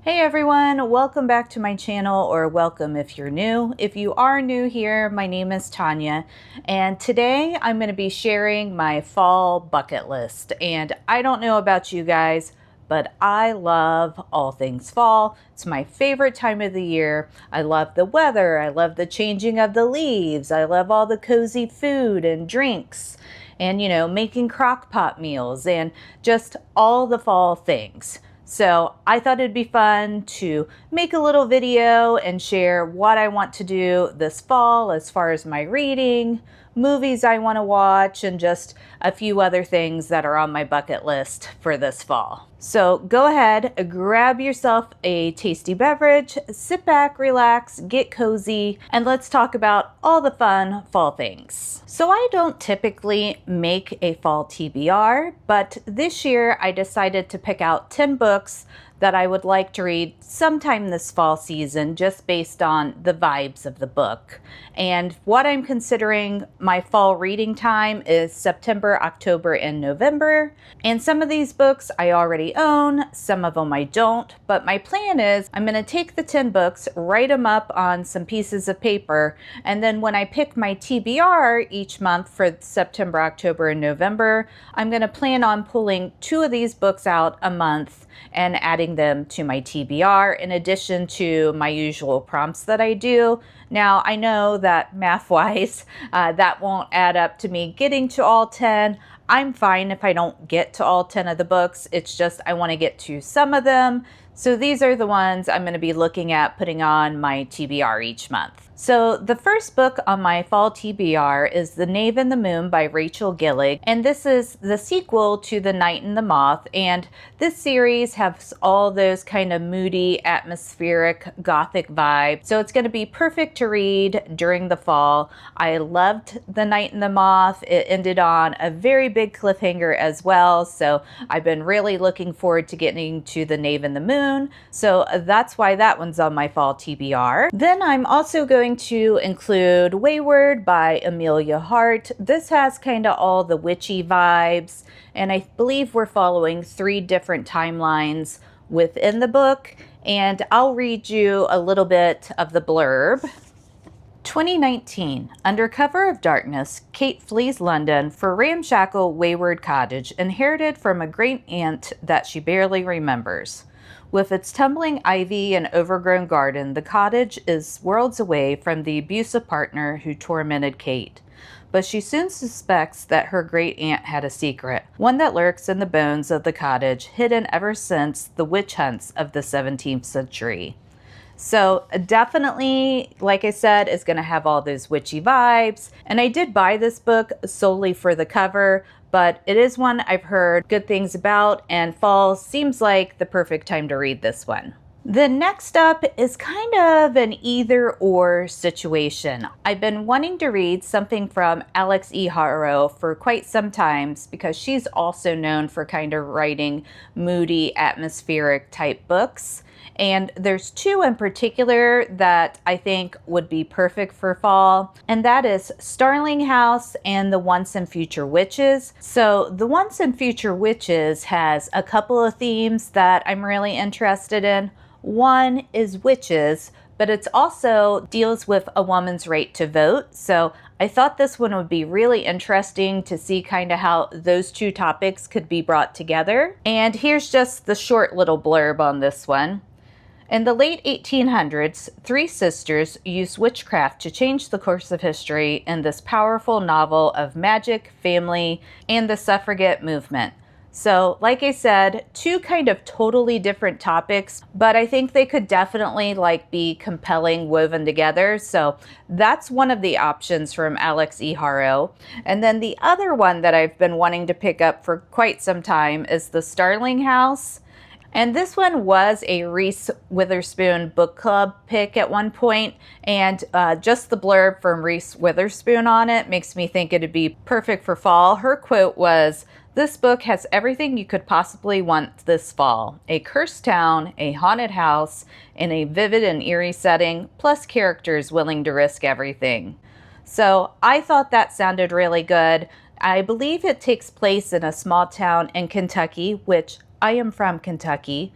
Hey everyone, welcome back to my channel, or welcome if you're new. If you are new here, my name is Tonya, and today I'm going to be sharing my fall bucket list. And I don't know about you guys, but I love all things fall. It's my favorite time of the year. I love the weather. I love the changing of the leaves. I love all the cozy food and drinks and, making crock pot meals and just all the fall things. So I thought it'd be fun to make a little video and share what I want to do this fall as far as my reading, movies I want to watch, and just a few other things that are on my bucket list for this fall. So go ahead, grab yourself a tasty beverage, sit back, relax, get cozy, and let's talk about all the fun fall things. So I don't typically make a fall TBR, but this year I decided to pick out 10 books that I would like to read sometime this fall season, just based on the vibes of the book. And what I'm considering my fall reading time is September, October, and November. And some of these books I already own, some of them I don't, but my plan is I'm going to take the 10 books, write them up on some pieces of paper, and then when I pick my TBR each month for September, October, and November, I'm going to plan on pulling 2 of these books out a month and adding them to my TBR in addition to my usual prompts that I do. Now, I know that math-wise, that won't add up to me getting to all 10. I'm fine if I don't get to all 10 of the books. It's just I want to get to some of them. So these are the ones I'm going to be looking at putting on my TBR each month. So the first book on my fall TBR is The Knave and the Moon by Rachel Gillig, and this is the sequel to The Night and the Moth, and this series has all those kind of moody, atmospheric, gothic vibes, so it's going to be perfect to read during the fall. I loved The Night and the Moth. It ended on a very big cliffhanger as well, so I've been really looking forward to getting to The Knave and the Moon, so that's why that one's on my fall TBR. Then I'm also going to include Wayward by Amelia Hart. This has kind of all the witchy vibes, and I believe we're following 3 different timelines within the book, and I'll read you a little bit of the blurb. 2019. Under cover of darkness, Kate flees London for ramshackle Wayward Cottage, inherited from a great aunt that she barely remembers. With its tumbling ivy and overgrown garden, the cottage is worlds away from the abusive partner who tormented Kate. But she soon suspects that her great aunt had a secret, one that lurks in the bones of the cottage, hidden ever since the witch hunts of the 17th century. So definitely, like I said, is going to have all those witchy vibes. And I did buy this book solely for the cover, but it is one I've heard good things about, and fall seems like the perfect time to read this one. The next up is kind of an either-or situation. I've been wanting to read something from Alex E. Harrow for quite some time because she's also known for kind of writing moody, atmospheric type books. And there's 2 in particular that I think would be perfect for fall, and that is Starling House and The Once and Future Witches. So The Once and Future Witches has a couple of themes that I'm really interested in. One is witches, but it also deals with a woman's right to vote. So I thought this one would be really interesting to see kind of how those 2 topics could be brought together. And here's just the short little blurb on this one. In the late 1800s, 3 sisters used witchcraft to change the course of history in this powerful novel of magic, family, and the suffragette movement. So, like I said, 2 kind of totally different topics, but I think they could definitely be compelling woven together. So that's one of the options from Alex E. Harrow. And then the other one that I've been wanting to pick up for quite some time is The Starling House. And this one was a Reese Witherspoon book club pick at one point, and just the blurb from Reese Witherspoon on it makes me think it'd be perfect for fall. Her quote was, "This book has everything you could possibly want this fall. A cursed town, a haunted house, in a vivid and eerie setting, plus characters willing to risk everything." So I thought that sounded really good. I believe it takes place in a small town in Kentucky, which I am from Kentucky,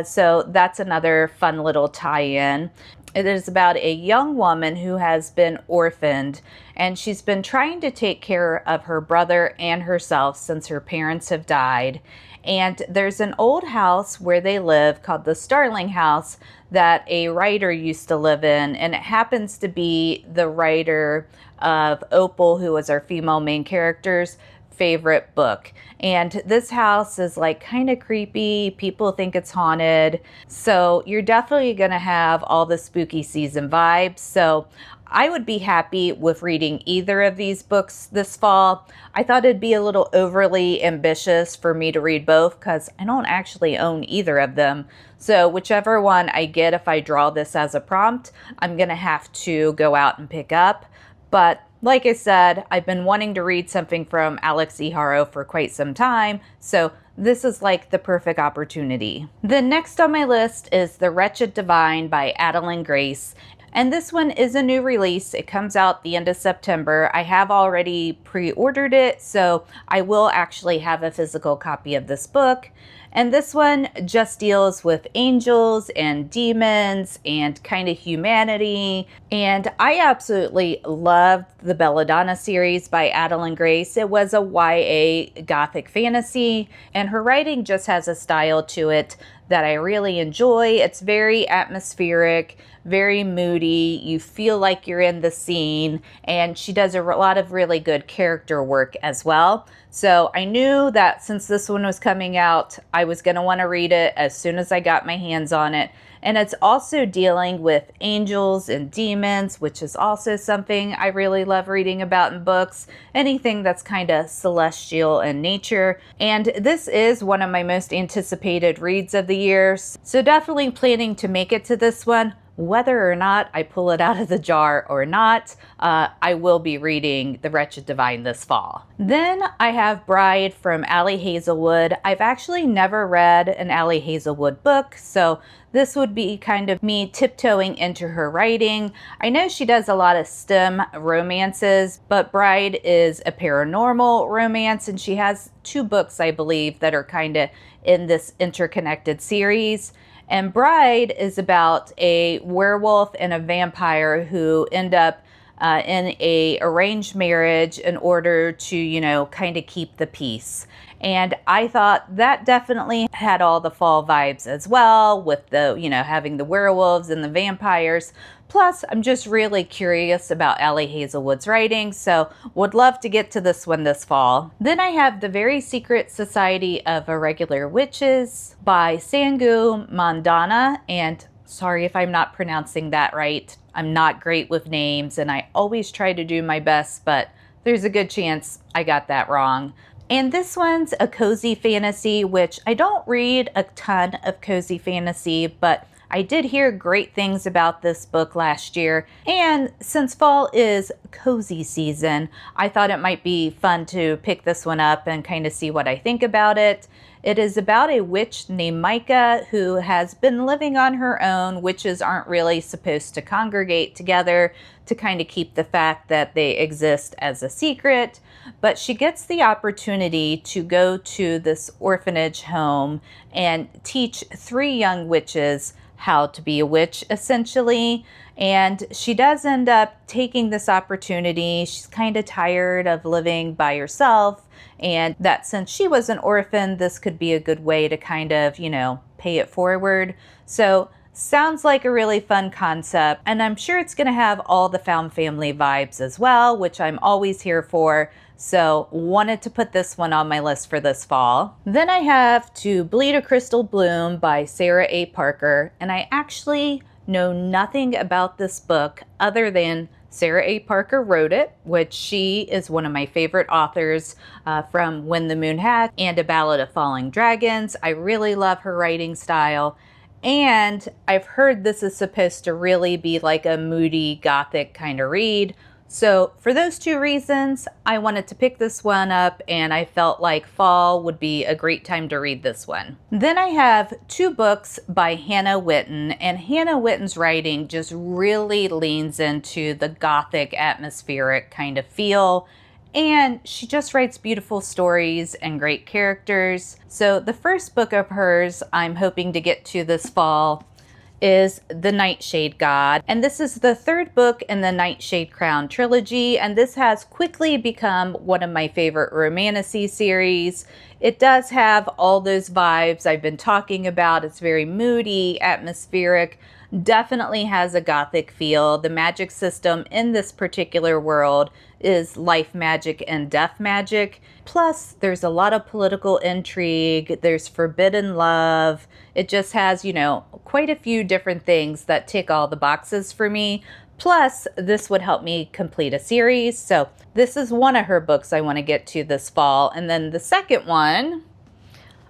so that's another fun little tie-in. It is about a young woman who has been orphaned, and she's been trying to take care of her brother and herself since her parents have died. And there's an old house where they live called the Starling House that a writer used to live in, and it happens to be the writer of Opal, who was our female main character's favorite book. And this house is like kind of creepy. People think it's haunted. So you're definitely going to have all the spooky season vibes. So I would be happy with reading either of these books this fall. I thought it'd be a little overly ambitious for me to read both because I don't actually own either of them. So whichever one I get, if I draw this as a prompt, I'm going to have to go out and pick up. But like I said, I've been wanting to read something from Alex E. Haro for quite some time, so this is like the perfect opportunity. The next on my list is The Wretched Divine by Adeline Grace. And this one is a new release. It comes out the end of September. I have already pre-ordered it, so I will actually have a physical copy of this book. And this one just deals with angels and demons and kind of humanity. And I absolutely loved the Belladonna series by Adeline Grace. It was a YA gothic fantasy, and her writing just has a style to it that I really enjoy. It's very atmospheric, very moody. You feel like you're in the scene, and she does a lot of really good character work as well. So I knew that since this one was coming out, I was going to want to read it as soon as I got my hands on it. And it's also dealing with angels and demons, which is also something I really love reading about in books. Anything that's kind of celestial in nature. And this is one of my most anticipated reads of the year. So definitely planning to make it to this one. Whether or not I pull it out of the jar or not, I will be reading The Wretched Divine this fall. Then I have Bride from Ali Hazelwood. I've actually never read an Ali Hazelwood book, so this would be kind of me tiptoeing into her writing. I know she does a lot of STEM romances, but Bride is a paranormal romance, and she has 2 books, I believe, that are kind of in this interconnected series. And Bride is about a werewolf and a vampire who end up in a arranged marriage in order to, kind of keep the peace. And I thought that definitely had all the fall vibes as well, with the, having the werewolves and the vampires. Plus, I'm just really curious about Ali Hazelwood's writing, so would love to get to this one this fall. Then I have The Very Secret Society of Irregular Witches by Sangu Mandana, and sorry if I'm not pronouncing that right. I'm not great with names, and I always try to do my best, but there's a good chance I got that wrong. And this one's a cozy fantasy, which I don't read a ton of cozy fantasy, but I did hear great things about this book last year, and since fall is cozy season, I thought it might be fun to pick this one up and kind of see what I think about it. It is about a witch named Micah who has been living on her own. Witches aren't really supposed to congregate together to kind of keep the fact that they exist as a secret, but she gets the opportunity to go to this orphanage home and teach 3 young witches how to be a witch, essentially. And she does end up taking this opportunity. She's kind of tired of living by herself, and that since she was an orphan, this could be a good way to kind of, pay it forward. So sounds like a really fun concept, and I'm sure it's going to have all the found family vibes as well, which I'm always here for. So wanted to put this one on my list for this fall. Then I have To Bleed a Crystal Bloom by Sarah A. Parker, and I actually know nothing about this book other than Sarah A. Parker wrote it, which she is one of my favorite authors from When the Moon Hatched and A Ballad of Falling Dragons. I really love her writing style. And I've heard this is supposed to really be like a moody gothic kind of read. So for those 2 reasons, I wanted to pick this one up, and I felt like fall would be a great time to read this one. Then I have 2 books by Hannah Witten, and Hannah Witten's writing just really leans into the gothic atmospheric kind of feel. and she just writes beautiful stories and great characters. So the first book of hers I'm hoping to get to this fall is The Nightshade God. And this is the third book in the Nightshade Crown trilogy, and this has quickly become one of my favorite romantasy series. It does have all those vibes I've been talking about. It's very moody, atmospheric, definitely has a gothic feel. The magic system in this particular world is life magic and death magic. Plus, there's a lot of political intrigue. There's forbidden love. It just has, quite a few different things that tick all the boxes for me. Plus, this would help me complete a series. So this is one of her books I want to get to this fall. And then the second one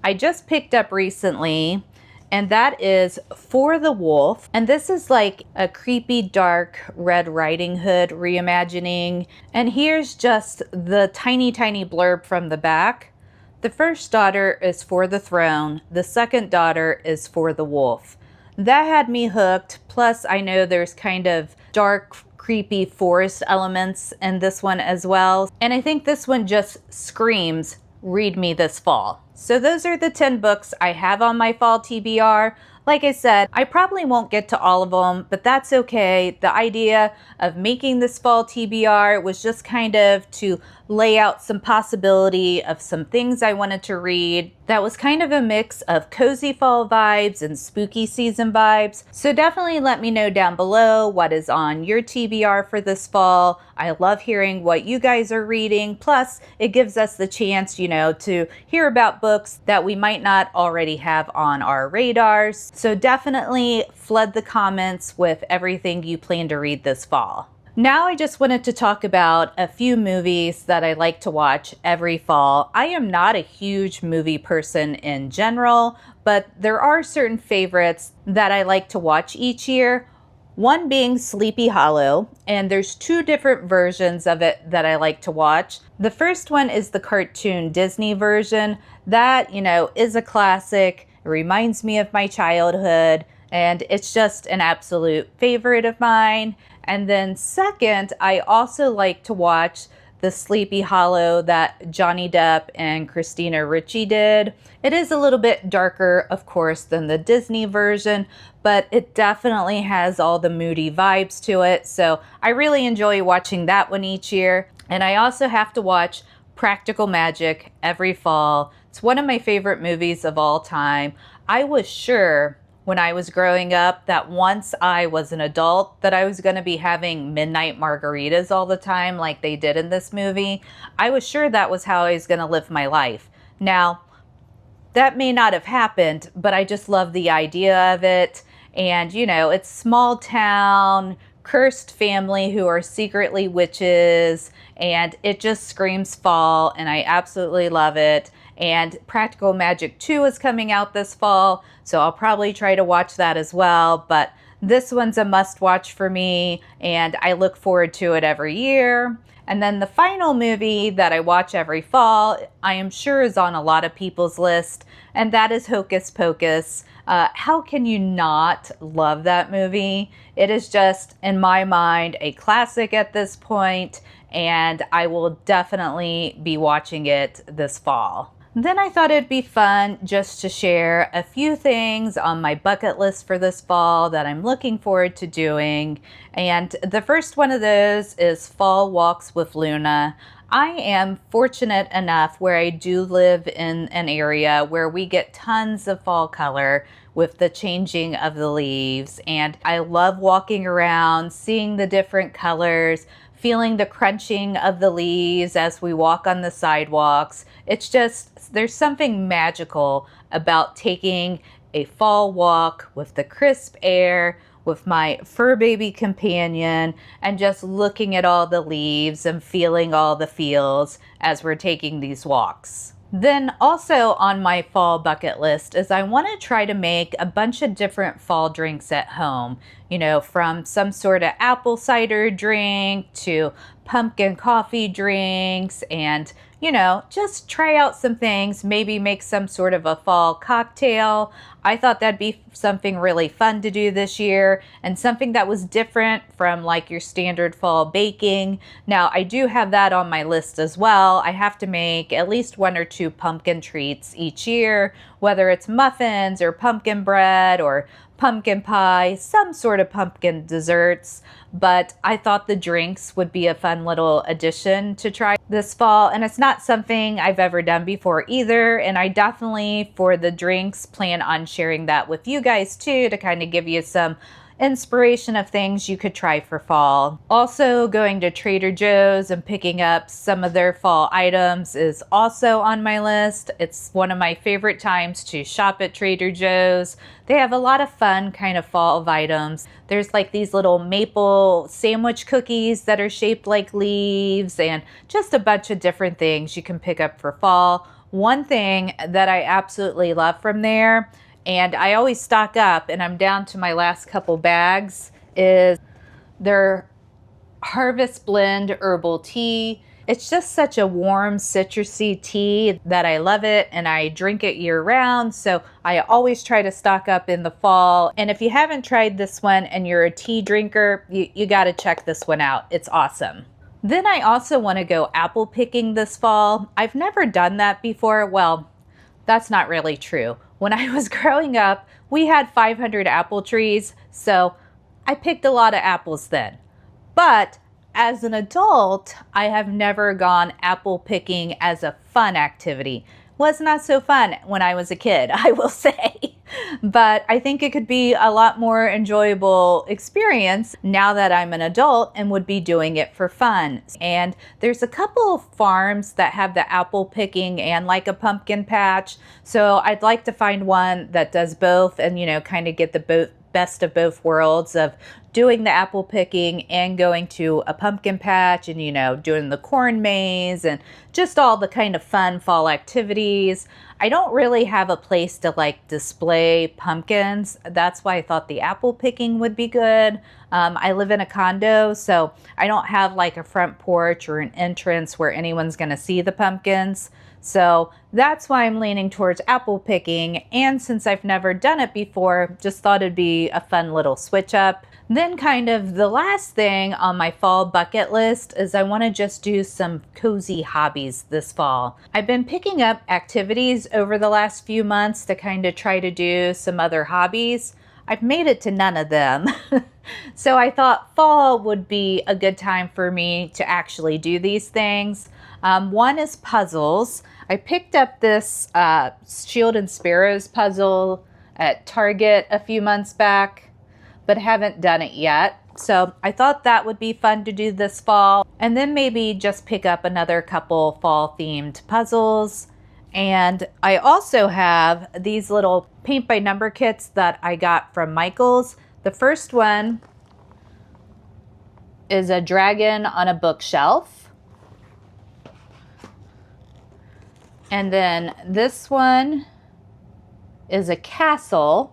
I just picked up recently, and that is For the Wolf. And this is like a creepy, dark Red Riding Hood reimagining. And here's just the tiny, tiny blurb from the back. The first daughter is for the throne. The second daughter is for the wolf. That had me hooked. Plus, I know there's kind of dark, creepy forest elements in this one as well. And I think this one just screams, read me this fall. So those are the 10 books I have on my fall TBR. Like I said, I probably won't get to all of them, but that's okay. The idea of making this fall TBR was just kind of to lay out some possibility of some things I wanted to read that was kind of a mix of cozy fall vibes and spooky season vibes. So definitely let me know down below what is on your TBR for this fall. I love hearing what you guys are reading. Plus, it gives us the chance, to hear about books that we might not already have on our radars. So definitely flood the comments with everything you plan to read this fall. Now I just wanted to talk about a few movies that I like to watch every fall. I am not a huge movie person in general, but there are certain favorites that I like to watch each year. One being Sleepy Hollow, and there's two different versions of it that I like to watch. The first one is the cartoon Disney version. That, is a classic. It reminds me of my childhood, and it's just an absolute favorite of mine. And then second, I also like to watch the Sleepy Hollow that Johnny Depp and Christina Ricci did. It is a little bit darker, of course, than the Disney version, but it definitely has all the moody vibes to it. So I really enjoy watching that one each year. And I also have to watch Practical Magic every fall. It's one of my favorite movies of all time. I was sure when I was growing up that once I was an adult that I was going to be having midnight margaritas all the time like they did in this movie. I was sure that was how I was going to live my life. Now, that may not have happened, but I just love the idea of it. And, it's small town, cursed family who are secretly witches, and it just screams fall, and I absolutely love it. And Practical Magic 2 is coming out this fall, so I'll probably try to watch that as well. But this one's a must-watch for me, and I look forward to it every year. And then the final movie that I watch every fall, I am sure is on a lot of people's list, and that is Hocus Pocus. How can you not love that movie? It is just, in my mind, a classic at this point, and I will definitely be watching it this fall. Then I thought it'd be fun just to share a few things on my bucket list for this fall that I'm looking forward to doing. And the first one of those is Fall Walks with Luna. I am fortunate enough where I do live in an area where we get tons of fall color with the changing of the leaves. And I love walking around, seeing the different colors, feeling the crunching of the leaves as we walk on the sidewalks. It's just, there's something magical about taking a fall walk with the crisp air, with my fur baby companion, and just looking at all the leaves and feeling all the feels as we're taking these walks. Then also on my fall bucket list is I want to try to make a bunch of different fall drinks at home, from some sort of apple cider drink to pumpkin coffee drinks and, you know, just try out some things, maybe make some sort of a fall cocktail. I thought that'd be something really fun to do this year and something that was different from like your standard fall baking. Now, I do have that on my list as well. I have to make at least 1 or 2 pumpkin treats each year, whether it's muffins or pumpkin bread or pumpkin pie, some sort of pumpkin desserts. But I thought the drinks would be a fun little addition to try this fall. And it's not something I've ever done before either. And I definitely, for the drinks, plan on sharing that with you guys too, to kind of give you some inspiration of things you could try for fall. Also, going to Trader Joe's and picking up some of their fall items is also on my list. It's one of my favorite times to shop at Trader Joe's. They have a lot of fun kind of fall items. There's like these little maple sandwich cookies that are shaped like leaves and just a bunch of different things you can pick up for fall. One thing that I absolutely love from there, and I always stock up, and I'm down to my last couple bags, is their Harvest Blend herbal tea. It's just such a warm, citrusy tea that I love it, and I drink it year round, so I always try to stock up in the fall. And if you haven't tried this one and you're a tea drinker, you gotta check this one out. It's awesome. Then I also want to go apple picking this fall. I've never done that before. Well, that's not really true. When I was growing up, we had 500 apple trees, so I picked a lot of apples then. But as an adult, I have never gone apple picking as a fun activity. Was not so fun when I was a kid, I will say. But I think it could be a lot more enjoyable experience now that I'm an adult and would be doing it for fun. And there's a couple of farms that have the apple picking and like a pumpkin patch. So I'd like to find one that does both and, you know, kind of get the best of both worlds of doing the apple picking and going to a pumpkin patch and, you know, doing the corn maze and just all the kind of fun fall activities. I don't really have a place to like display pumpkins. That's why I thought the apple picking would be good. I live in a condo, so I don't have like a front porch or an entrance where anyone's going to see the pumpkins. So that's why I'm leaning towards apple picking. And since I've never done it before, just thought it'd be a fun little switch up. Then kind of the last thing on my fall bucket list is I want to just do some cozy hobbies this fall. I've been picking up activities over the last few months to kind of try to do some other hobbies. I've made it to none of them. So I thought fall would be a good time for me to actually do these things. One is puzzles. I picked up this Shield and Sparrows puzzle at Target a few months back, but haven't done it yet. So I thought that would be fun to do this fall. And then maybe just pick up another couple fall themed puzzles. And I also have these little paint by number kits that I got from Michael's. The first one is a dragon on a bookshelf. And then this one is a castle.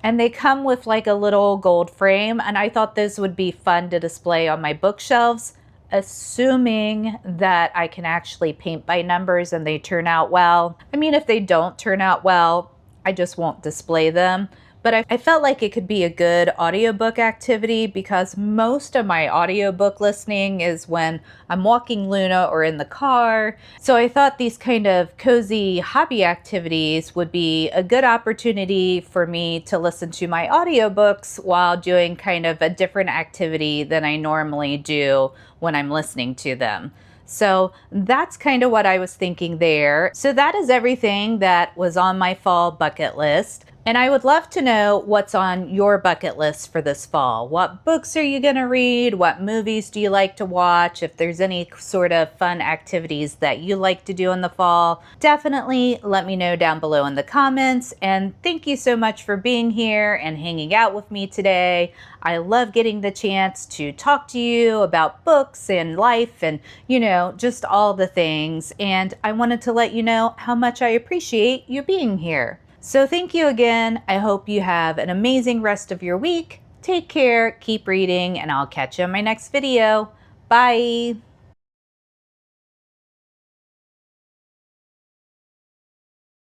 And they come with like a little gold frame. And I thought this would be fun to display on my bookshelves, assuming that I can actually paint by numbers and they turn out well. I mean, if they don't turn out well, I just won't display them. But I felt like it could be a good audiobook activity because most of my audiobook listening is when I'm walking Luna or in the car. So I thought these kind of cozy hobby activities would be a good opportunity for me to listen to my audiobooks while doing kind of a different activity than I normally do when I'm listening to them. So that's kind of what I was thinking there. So that is everything that was on my fall bucket list. And I would love to know what's on your bucket list for this fall. What books are you going to read? What movies do you like to watch? If there's any sort of fun activities that you like to do in the fall, definitely let me know down below in the comments. And thank you so much for being here and hanging out with me today. I love getting the chance to talk to you about books and life and, you know, just all the things. And I wanted to let you know how much I appreciate you being here. So thank you again. I hope you have an amazing rest of your week. Take care, keep reading, and I'll catch you in my next video. Bye.